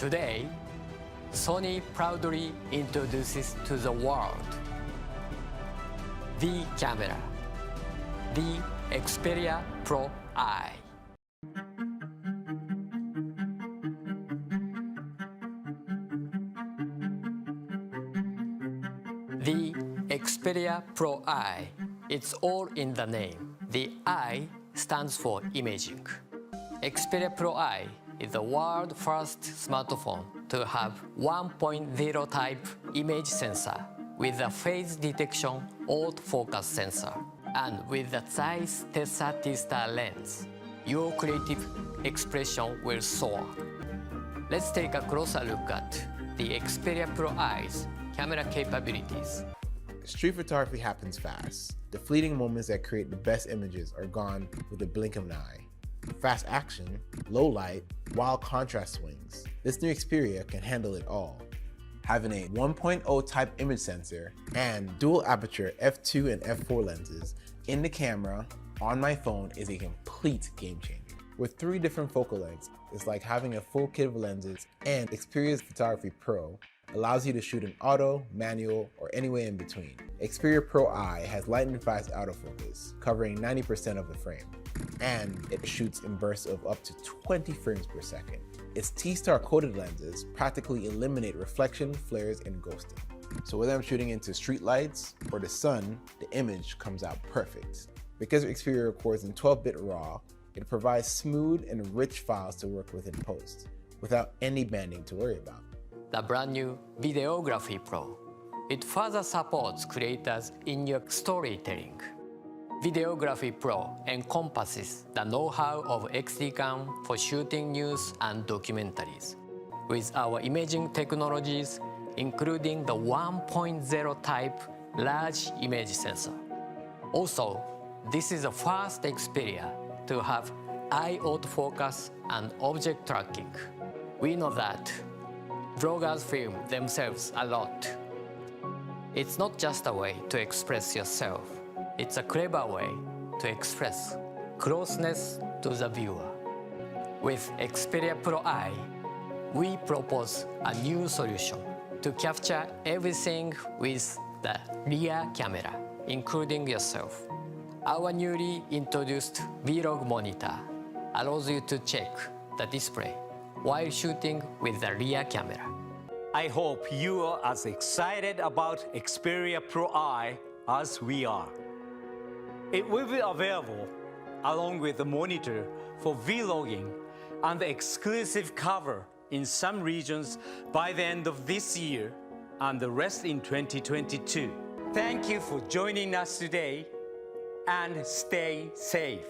Today, Sony proudly introduces to the world the camera, the Xperia Pro-I. The Xperia Pro-I, it's all in the name. The I stands for imaging. Xperia Pro-I is the world's first smartphone to have 1.0 type image sensor with a phase detection autofocus sensor and with the Zeiss Tesseract lens. Your creative expression will soar. Let's take a closer look at the Xperia Pro-I's camera capabilities. Street photography happens fast. The fleeting moments that create the best images are gone with the blink of an eye. Fast action, low light, wild contrast swings. This new Xperia can handle it all. Having a 1.0 type image sensor and dual aperture f2 and f4 lenses in the camera on my phone is a complete game changer. With 3 different focal lengths, it's like having a full kit of lenses, and Xperia's Photography Pro allows you to shoot in auto, manual, or anywhere in between. Xperia Pro-I has lightning fast autofocus, covering 90% of the frame, and it shoots in bursts of up to 20 frames per second. Its T-Star coated lenses practically eliminate reflection, flares, and ghosting. So whether I'm shooting into street lights or the sun, the image comes out perfect. Because Xperia records in 12-bit RAW, it provides smooth and rich files to work with in post, without any banding to worry about. The brand new Videography Pro. It further supports creators in your storytelling. Videography Pro encompasses the know-how of XD cam for shooting news and documentaries, with our imaging technologies, including the 1.0 type large image sensor. Also, this is the first Xperia to have eye autofocus and object tracking. We know that vloggers film themselves a lot. It's not just a way to express yourself. It's a clever way to express closeness to the viewer. With Xperia Pro-I, we propose a new solution to capture everything with the rear camera, including yourself. Our newly introduced Vlog monitor allows you to check the display while shooting with the rear camera. I hope you are as excited about Xperia Pro-I as we are. It will be available along with the monitor for vlogging and the exclusive cover in some regions by the end of this year and the rest in 2022. Thank you for joining us today and stay safe.